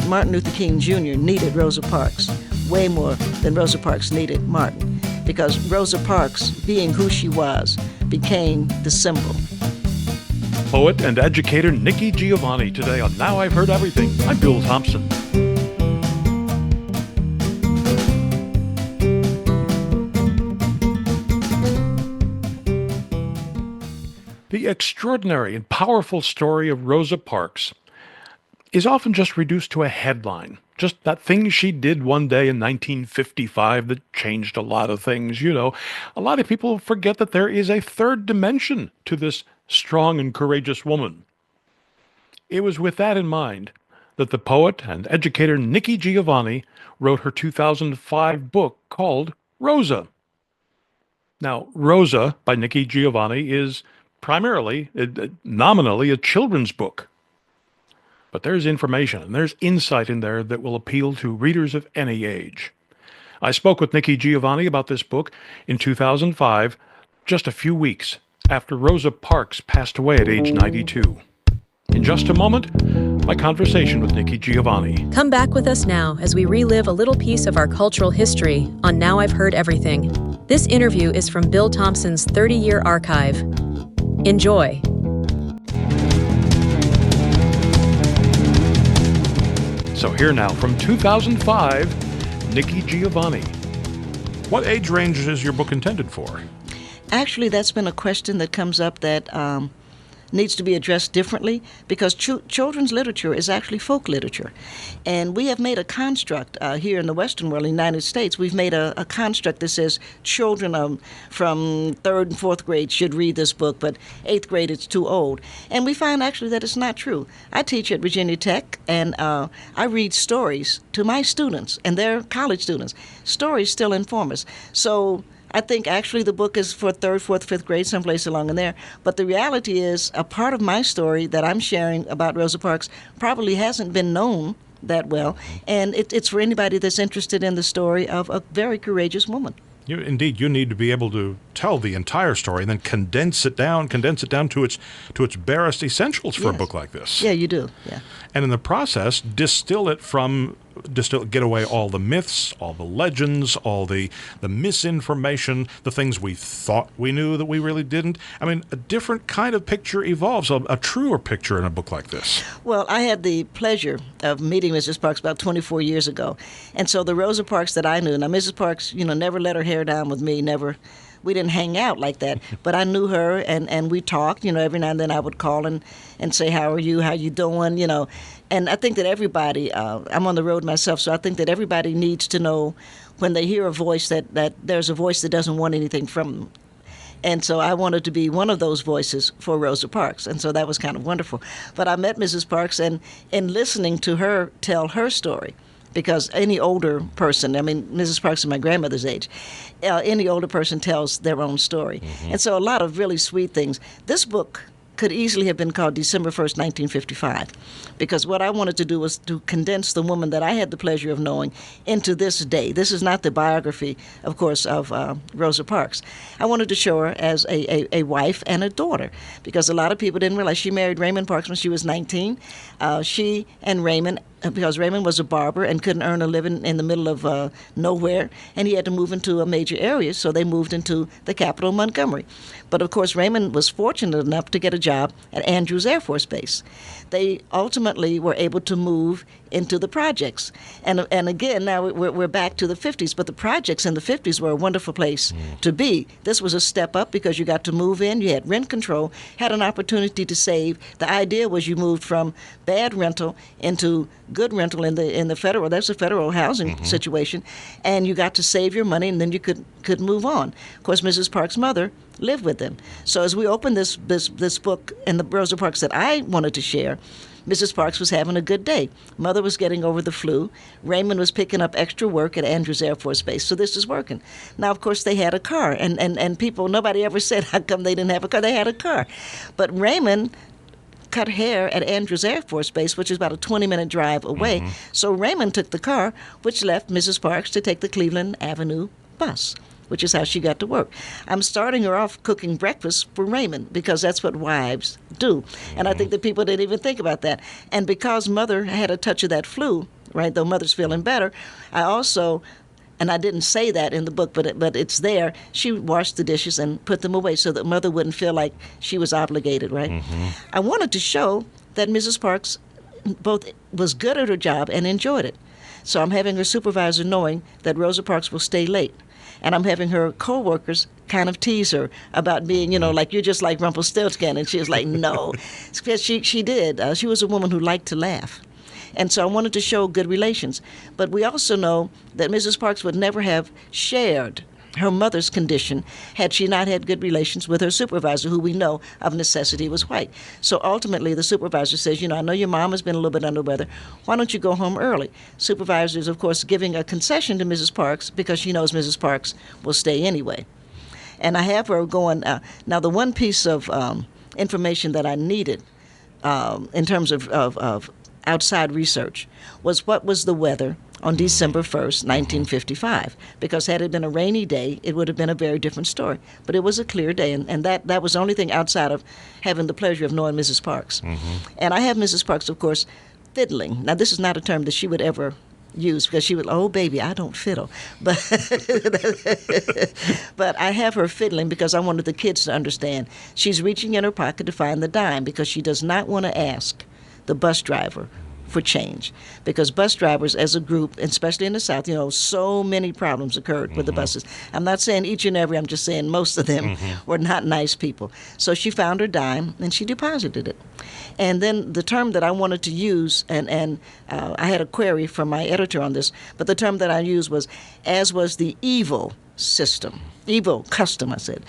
Martin Luther King Jr. needed Rosa Parks way more than Rosa Parks needed Martin, because Rosa Parks, being who she was, became the symbol. Poet and educator Nikki Giovanni today on Now I've Heard Everything. I'm Bill Thompson. The extraordinary and powerful story of Rosa Parks is often just reduced to a headline. Just that thing she did one day in 1955 that changed a lot of things, you know. A lot of people forget that there is a third dimension to this strong and courageous woman. It was with that in mind that the poet and educator Nikki Giovanni wrote her 2005 book called Rosa. Now, Rosa by Nikki Giovanni is primarily, nominally, a children's book. But there's information and there's insight in there that will appeal to readers of any age. I spoke with Nikki Giovanni about this book in 2005, just a few weeks after Rosa Parks passed away at age 92. In just a moment, my conversation with Nikki Giovanni. Come back with us now as we relive a little piece of our cultural history on Now I've Heard Everything. This interview is from Bill Thompson's 30-year archive. Enjoy. So here now, from 2005, Nikki Giovanni. What age range is your book intended for? Actually, that's been a question that comes up that needs to be addressed differently, because children's literature is actually folk literature. And we have made a construct here in the Western world, in the United States. We've made a construct that says children from third and fourth grade should read this book, but eighth grade it's too old. And we find actually that it's not true. I teach at Virginia Tech, and I read stories to my students, and they're college students. Stories still inform us. So I think actually the book is for third, fourth, fifth grade, someplace along in there. But the reality is a part of my story that I'm sharing about Rosa Parks probably hasn't been known that well. And it's for anybody that's interested in the story of a very courageous woman. Indeed, you need to be able to tell the entire story and then condense it down to its barest essentials for a book like this. Yeah, you do. Yeah. And in the process, get away all the myths, all the legends, all the misinformation, the things we thought we knew that we really didn't. I mean, a different kind of picture evolves, a truer picture in a book like this. Well, I had the pleasure of meeting Mrs. Parks about 24 years ago. And so the Rosa Parks that I knew, now Mrs. Parks, never let her hair down with me, never. We didn't hang out like that, but I knew her, and we talked. Every now and then I would call and say, how are you doing, And I think that everybody, I'm on the road myself, so I think that everybody needs to know when they hear a voice that there's a voice that doesn't want anything from them. And so I wanted to be one of those voices for Rosa Parks, and so that was kind of wonderful. But I met Mrs. Parks, and in listening to her tell her story, because any older person, Mrs. Parks is my grandmother's age, any older person tells their own story. Mm-hmm. And so a lot of really sweet things. This book could easily have been called December 1st, 1955, because what I wanted to do was to condense the woman that I had the pleasure of knowing into this day. This is not the biography, of course, of Rosa Parks. I wanted to show her as a wife and a daughter, because a lot of people didn't realize she married Raymond Parks when she was 19. She and Raymond, because Raymond was a barber and couldn't earn a living in the middle of nowhere, and he had to move into a major area, so they moved into the capital, Montgomery. But of course, Raymond was fortunate enough to get a job at Andrews Air Force Base. They ultimately were able to move into the projects. And again, now we're back to the 50s, but the projects in the 50s were a wonderful place to be. This was a step up because you got to move in, you had rent control, had an opportunity to save. The idea was you moved from bad rental into good rental in the federal, that's a federal housing situation, and you got to save your money, and then you could move on. Of course, Mrs. Parks' mother lived with them. So as we opened this book and the Rosa Parks that I wanted to share, Mrs. Parks was having a good day. Mother was getting over the flu. Raymond was picking up extra work at Andrews Air Force Base, so this is working. Now, of course, they had a car, and people, nobody ever said, how come they didn't have a car? They had a car. But Raymond cut hair at Andrews Air Force Base, which is about a 20-minute drive away. So Raymond took the car, which left Mrs. Parks to take the Cleveland Avenue bus, which is how she got to work. I'm starting her off cooking breakfast for Raymond, because that's what wives do. And I think that people didn't even think about that. And because Mother had a touch of that flu, right? Though Mother's feeling better, I also, and I didn't say that in the book, but it's there. She washed the dishes and put them away so that Mother wouldn't feel like she was obligated, right? I wanted to show that Mrs. Parks both was good at her job and enjoyed it. So I'm having her supervisor knowing that Rosa Parks will stay late. And I'm having her co-workers kind of tease her about being, like, you're just like Rumpelstiltskin. And she was like, no. Because she did. She was a woman who liked to laugh. And so I wanted to show good relations. But we also know that Mrs. Parks would never have shared her mother's condition had she not had good relations with her supervisor, who we know of necessity was white. So ultimately the supervisor says, I know your mom has been a little bit under the weather. Why don't you go home early? Supervisor is, of course, giving a concession to Mrs. Parks because she knows Mrs. Parks will stay anyway. And I have her going, now the one piece of information that I needed in terms of outside research was what was the weather on December 1st, 1955, because had it been a rainy day, it would have been a very different story. But it was a clear day, and that was the only thing outside of having the pleasure of knowing Mrs. Parks. And I have Mrs. Parks, of course, fiddling. Now, this is not a term that she would ever use, because she would, oh, baby, I don't fiddle. But, but I have her fiddling because I wanted the kids to understand. She's reaching in her pocket to find the dime because she does not want to ask the bus driver for change, because bus drivers as a group, especially in the South, so many problems occurred with the buses. I'm not saying each and every, I'm just saying most of them were not nice people. So she found her dime and she deposited it. And then the term that I wanted to use, and I had a query from my editor on this, but the term that I used was, as was the evil system, evil custom, I said.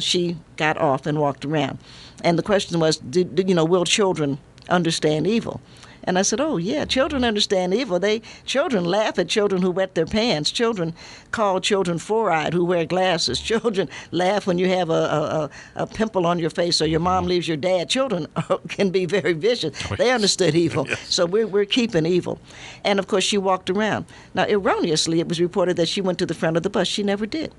She got off and walked around. And the question was, will children understand evil? And I said, oh, yeah, children understand evil. Children laugh at children who wet their pants. Children call children four-eyed who wear glasses. Children laugh when you have a pimple on your face or your mom leaves your dad. Children can be very vicious. They understood evil. So we're keeping evil. And, of course, she walked around. Now, erroneously, it was reported that she went to the front of the bus. She never did.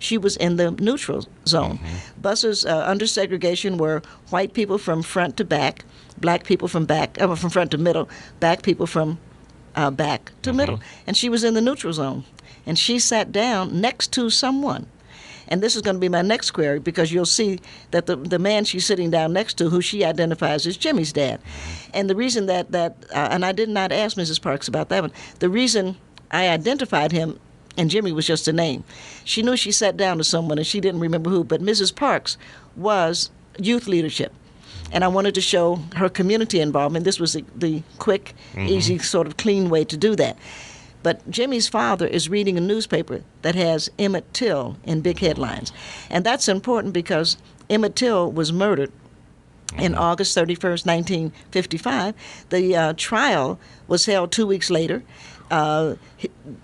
She was in the neutral zone. Buses under segregation were white people from front to back, black people from front to middle, black people from back to middle. And she was in the neutral zone. And she sat down next to someone. And this is going to be my next query, because you'll see that the man she's sitting down next to, who she identifies as Jimmy's dad. And the reason that and I did not ask Mrs. Parks about that one, the reason I identified him, and Jimmy was just a name. She knew she sat down to someone and she didn't remember who, but Mrs. Parks was youth leadership. And I wanted to show her community involvement. This was the quick, easy, sort of clean way to do that. But Jimmy's father is reading a newspaper that has Emmett Till in big headlines. And that's important because Emmett Till was murdered in August 31st, 1955. The trial was held 2 weeks later.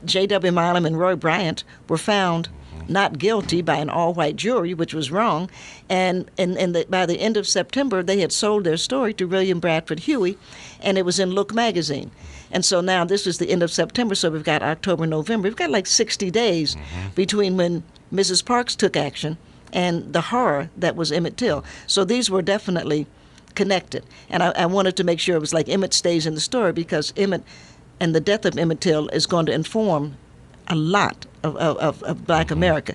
J.W. Milam and Roy Bryant were found not guilty by an all-white jury, which was wrong. And by the end of September, they had sold their story to William Bradford Huey, and it was in Look magazine. And so now this is the end of September, so we've got October, November. We've got like 60 days between when Mrs. Parks took action and the horror that was Emmett Till. So these were definitely connected. And I wanted to make sure it was like Emmett stays in the story, because Emmett and the death of Emmett Till is going to inform a lot of Black America.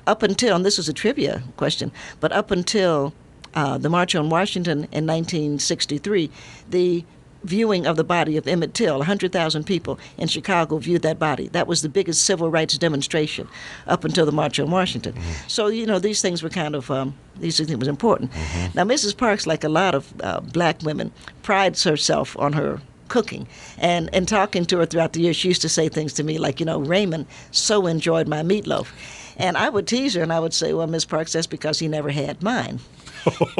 Up until, and this is a trivia question, but up until the March on Washington in 1963, the viewing of the body of Emmett Till, 100,000 people in Chicago viewed that body. That was the biggest civil rights demonstration up until the March on Washington. So, these things were kind of, these things was important. Now, Mrs. Parks, like a lot of Black women, prides herself on her cooking. And talking to her throughout the years, she used to say things to me like, Raymond so enjoyed my meatloaf. And I would tease her and I would say, well, Miss Parks, that's because he never had mine.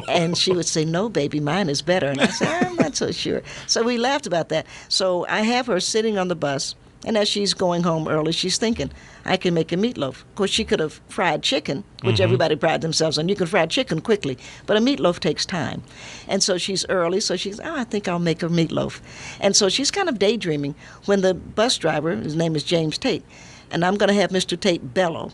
And she would say, no, baby, mine is better. And I said, I'm not so sure. So we laughed about that. So I have her sitting on the bus, and as she's going home early, she's thinking, I can make a meatloaf. Of course, she could have fried chicken, which everybody prides themselves on. You can fry chicken quickly, but a meatloaf takes time. And so she's early, so she's, I think I'll make a meatloaf. And so she's kind of daydreaming when the bus driver, his name is James Tate, and I'm going to have Mr. Tate bellow.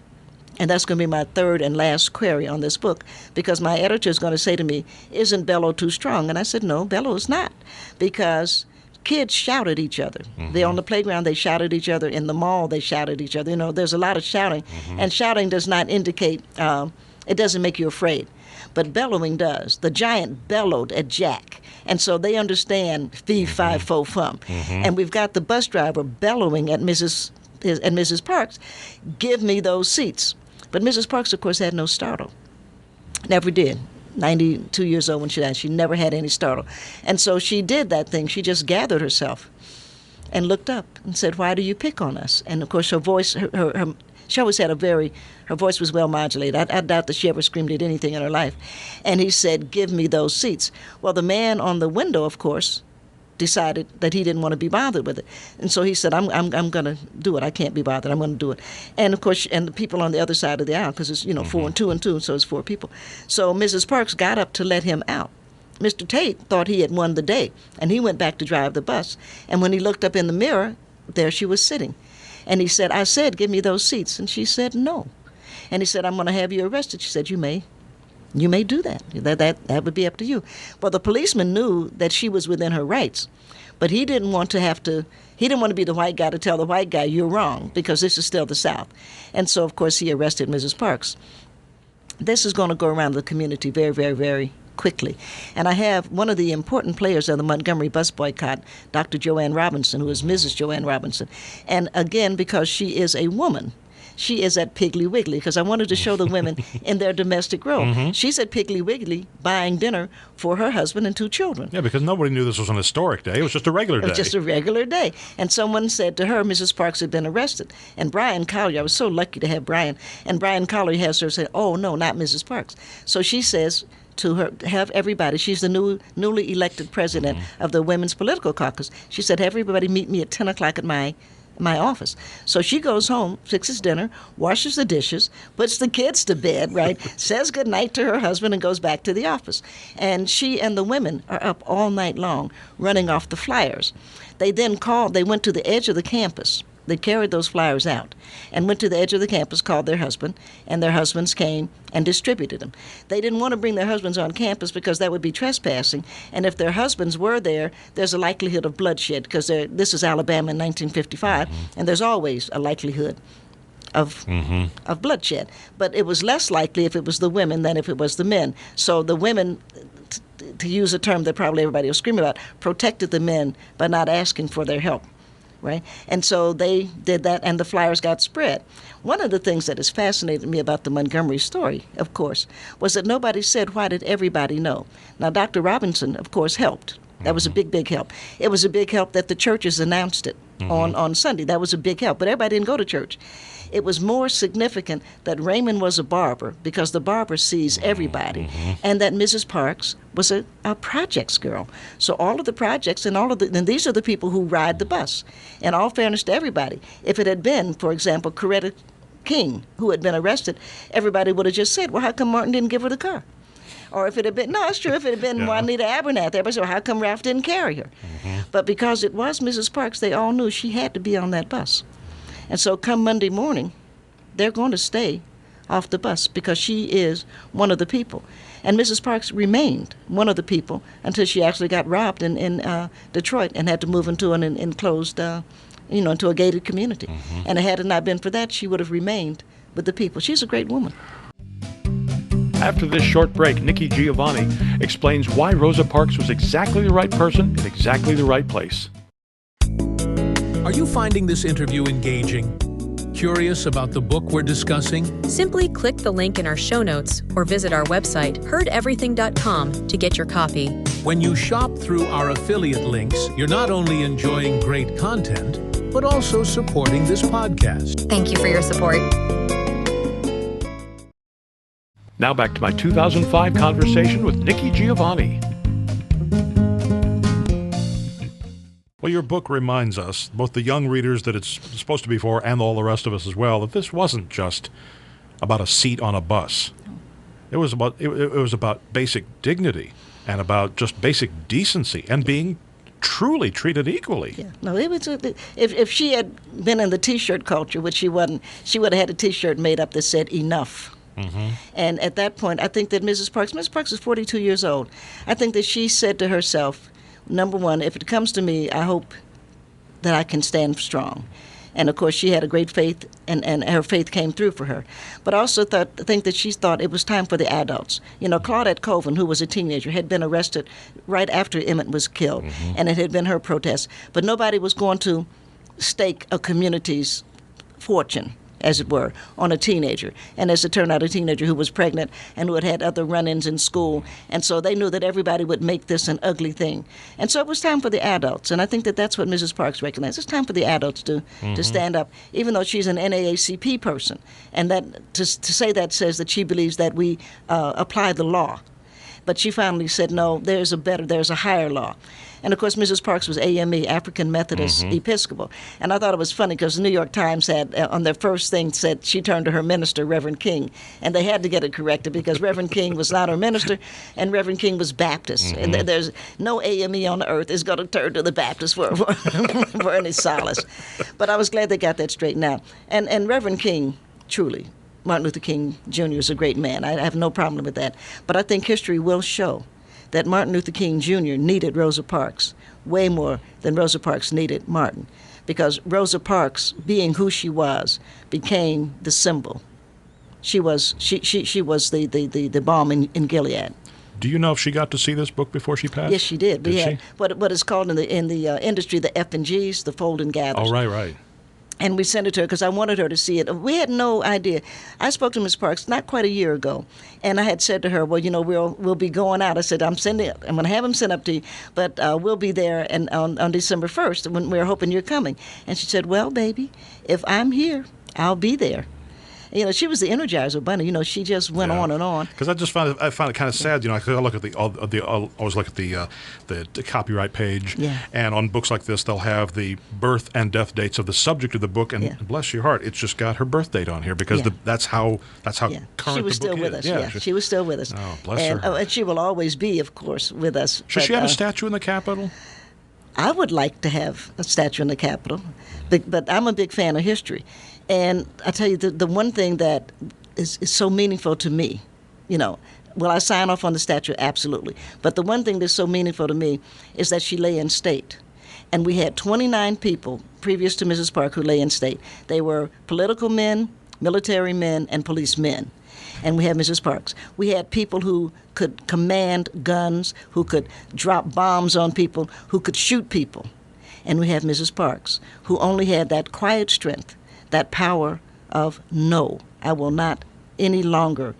And that's going to be my third and last query on this book, because my editor is going to say to me, isn't bellow too strong? And I said, no, bellow is not, because kids shout at each other. They're on the playground, they shout at each other. In the mall, they shout at each other. You know, there's a lot of shouting. And shouting does not indicate, it doesn't make you afraid. But bellowing does. The giant bellowed at Jack. And so they understand fee, fi, fo, fum. And we've got the bus driver bellowing at Mrs. Parks, give me those seats. But Mrs. Parks, of course, had no startle. Never did. 92 years old when she died. She never had any startle. And so she did that thing. She just gathered herself and looked up and said, why do you pick on us? And, of course, her voice, she always had her voice was well modulated. I doubt that she ever screamed at anything in her life. And he said, give me those seats. Well, the man on the window, of course, decided that he didn't want to be bothered with it. And so he said, I'm going to do it. I can't be bothered. I'm going to do it. And, of course, and the people on the other side of the aisle, because it's, 4 and 2 and 2, so it's 4 people. So Mrs. Parks got up to let him out. Mr. Tate thought he had won the day, and he went back to drive the bus. And when he looked up in the mirror, there she was sitting. And he said, I said, give me those seats. And she said, no. And he said, I'm going to have you arrested. She said, you may do that. That would be up to you. Well, the policeman knew that she was within her rights, but he didn't want to be the white guy to tell the white guy, you're wrong, because this is still the South. And so, of course, he arrested Mrs. Parks. This is going to go around the community very, very, very quickly. And I have one of the important players of the Montgomery bus boycott, Dr. Joanne Robinson, who is Mrs. Joanne Robinson. And again, because she is a woman, she is at Piggly Wiggly, because I wanted to show the women in their domestic role. She's at Piggly Wiggly buying dinner for her husband and 2 children. Yeah, because nobody knew this was an historic day. It was just a regular day. It was just a regular day. And someone said to her, Mrs. Parks had been arrested. And Brian Collier, I was so lucky to have Brian, and Brian Collier has her say, oh, no, not Mrs. Parks. So she says to her, have everybody, she's the newly elected president of the Women's Political Caucus. She said, have everybody meet me at 10 o'clock at my office. So she goes home, fixes dinner, washes the dishes, puts the kids to bed, right, says goodnight to her husband, and goes back to the office. And she and the women are up all night long running off the flyers. They went to the edge of the campus. They carried those flyers out and went to the edge of the campus, called their husband, and their husbands came and distributed them. They didn't want to bring their husbands on campus because that would be trespassing, and if their husbands were there, there's a likelihood of bloodshed, because this is Alabama in 1955, and there's always a likelihood of bloodshed. But it was less likely if it was the women than if it was the men. So the women, to use a term that probably everybody will scream about, protected the men by not asking for their help. Right? And so they did that, and the flyers got spread. One of the things that has fascinated me about the Montgomery story, of course, was that nobody said, why did everybody know? Now, Dr. Robinson, of course, helped. That was a big, big help. It was a big help that the churches announced it on Sunday. That was a big help, but everybody didn't go to church. It was more significant that Raymond was a barber, because the barber sees everybody, and that Mrs. Parks was a projects girl. So all of the projects and these are the people who ride the bus. In all fairness to everybody, if it had been, for example, Coretta King, who had been arrested, everybody would have just said, well, how come Martin didn't give her the car? Or if it had been, no, it's true, if it had been Juanita Abernath, everybody said, well, how come Ralph didn't carry her? But because it was Mrs. Parks, they all knew she had to be on that bus. And so come Monday morning, they're going to stay off the bus because she is one of the people. And Mrs. Parks remained one of the people until she actually got robbed in Detroit and had to move into an enclosed, into a gated community. And had it not been for that, she would have remained with the people. She's a great woman. After this short break, Nikki Giovanni explains why Rosa Parks was exactly the right person in exactly the right place. Are you finding this interview engaging? Curious about the book we're discussing? Simply click the link in our show notes or visit our website, heardeverything.com, to get your copy. When you shop through our affiliate links, you're not only enjoying great content, but also supporting this podcast. Thank you for your support. Now back to my 2005 conversation with Nikki Giovanni. Well, your book reminds us, both the young readers that it's supposed to be for and all the rest of us as well, that this wasn't just about a seat on a bus. It was about basic dignity and about just basic decency and being truly treated equally. Yeah. No, it was if she had been in the T-shirt culture, which she wasn't, she would have had a T-shirt made up that said "enough." And at that point, I think that Mrs. Parks is 42 years old. I think that she said to herself, number one, if it comes to me, I hope that I can stand strong. And of course, she had a great faith, and her faith came through for her. But I also think that she thought it was time for the adults. Claudette Colvin, who was a teenager, had been arrested right after Emmett was killed, and it had been her protest. But nobody was going to stake a community's fortune, as it were, on a teenager. And as it turned out, a teenager who was pregnant and who had had other run-ins in school. And so they knew that everybody would make this an ugly thing. And so it was time for the adults. And I think that that's what Mrs. Parks recognized. It's time for the adults to stand up, even though she's an NAACP person. And that to say that says that she believes that we apply the law. But she finally said, no, there's a higher law. And of course, Mrs. Parks was AME, African Methodist Episcopal. And I thought it was funny because the New York Times had, on their first thing, said she turned to her minister, Reverend King. And they had to get it corrected because Reverend King was not her minister, and Reverend King was Baptist. And there's no AME on the earth is going to turn to the Baptist for any solace. But I was glad they got that straightened out. And Reverend King, truly, Martin Luther King Jr. is a great man. I have no problem with that. But I think history will show that Martin Luther King Jr. needed Rosa Parks way more than Rosa Parks needed Martin, because Rosa Parks, being who she was, became the symbol. She was the balm in Gilead. Do you know if she got to see this book before she passed? Yes, she did. Did We had she? what is called in the industry the F&Gs, the fold and gathers. Oh, right. And we sent it to her because I wanted her to see it. We had no idea. I spoke to Ms. Parks not quite a year ago, and I had said to her, well, we'll be going out. I said, I'm going to have them sent up to you, but we'll be there and on December 1st when we're hoping you're coming. And she said, well, baby, if I'm here, I'll be there. She was the Energizer Bunny. She just went on and on. Because I found it kind of sad. I look at always look at the copyright page, and on books like this, they'll have the birth and death dates of the subject of the book, and bless your heart, it's just got her birth date on here because that's how current she was the book still with is. us. She was still with us. Oh, bless her. And she will always be, of course, with us. Should she have a statue in the Capitol? I would like to have a statue in the Capitol, but I'm a big fan of history. And I tell you, the one thing that is so meaningful to me, will I sign off on the statue? Absolutely. But the one thing that's so meaningful to me is that she lay in state. And we had 29 people previous to Mrs. Park who lay in state. They were political men, military men, and police men. And we had Mrs. Parks. We had people who could command guns, who could drop bombs on people, who could shoot people. And we have Mrs. Parks, who only had that quiet strength, that power of no, I will not any longer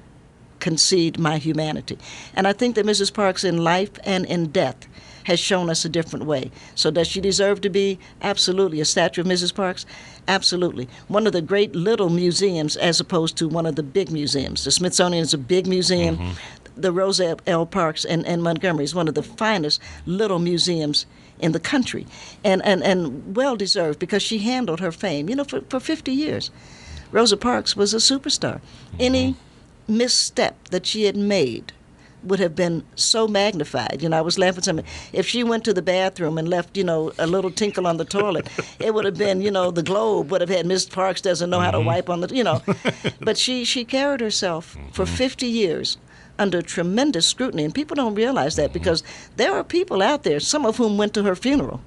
concede my humanity. And I think that Mrs. Parks in life and in death has shown us a different way. So does she deserve to be? Absolutely. A statue of Mrs. Parks? Absolutely. One of the great little museums as opposed to one of the big museums. The Smithsonian is a big museum. The Rosa Parks in Montgomery is one of the finest little museums in the country, and well deserved because she handled her fame. For 50 years, Rosa Parks was a superstar. Any misstep that she had made would have been so magnified. I was laughing something. If she went to the bathroom and left, a little tinkle on the toilet, it would have been, the Globe would have had Miss Parks doesn't know how to wipe on the, But she carried herself for 50 years under tremendous scrutiny, and people don't realize that because there are people out there, some of whom went to her funeral,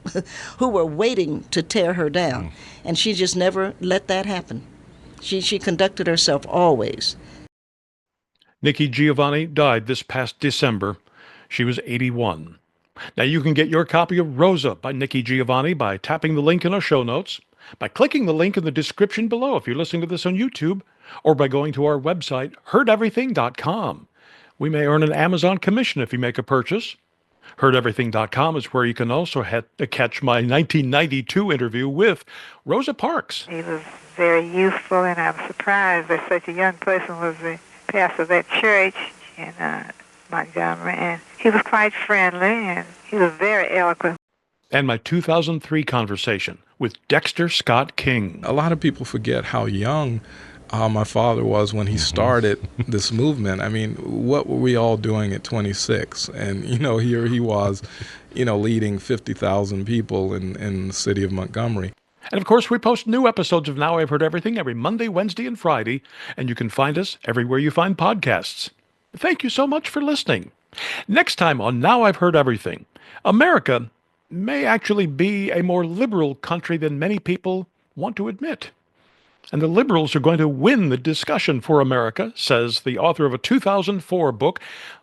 who were waiting to tear her down, and she just never let that happen. She conducted herself always. Nikki Giovanni died this past December. She was 81. Now you can get your copy of Rosa by Nikki Giovanni by tapping the link in our show notes, by clicking the link in the description below if you're listening to this on YouTube, or by going to our website, heardeverything.com. We may earn an Amazon commission if you make a purchase. HeardEverything.com is where you can also catch my 1992 interview with Rosa Parks. He was very youthful, and I'm surprised that such a young person was the pastor of that church in Montgomery. And he was quite friendly, and he was very eloquent. And my 2003 conversation with Dexter Scott King. A lot of people forget how young my father was when he started this movement. I mean, what were we all doing at 26? And, here he was, leading 50,000 people in the city of Montgomery. And of course, we post new episodes of Now I've Heard Everything every Monday, Wednesday, and Friday, and you can find us everywhere you find podcasts. Thank you so much for listening. Next time on Now I've Heard Everything, America may actually be a more liberal country than many people want to admit. And the liberals are going to win the discussion for America, says the author of a 2004 book.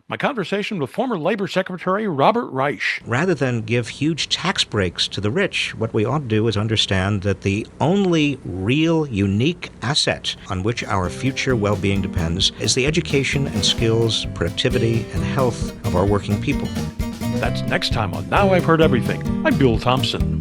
My conversation with former Labor Secretary Robert Reich. Rather than give huge tax breaks to the rich, what we ought to do is understand that the only real, unique asset on which our future well-being depends is the education and skills, productivity, and health of our working people. That's next time on Now I've Heard Everything. I'm Bill Thompson.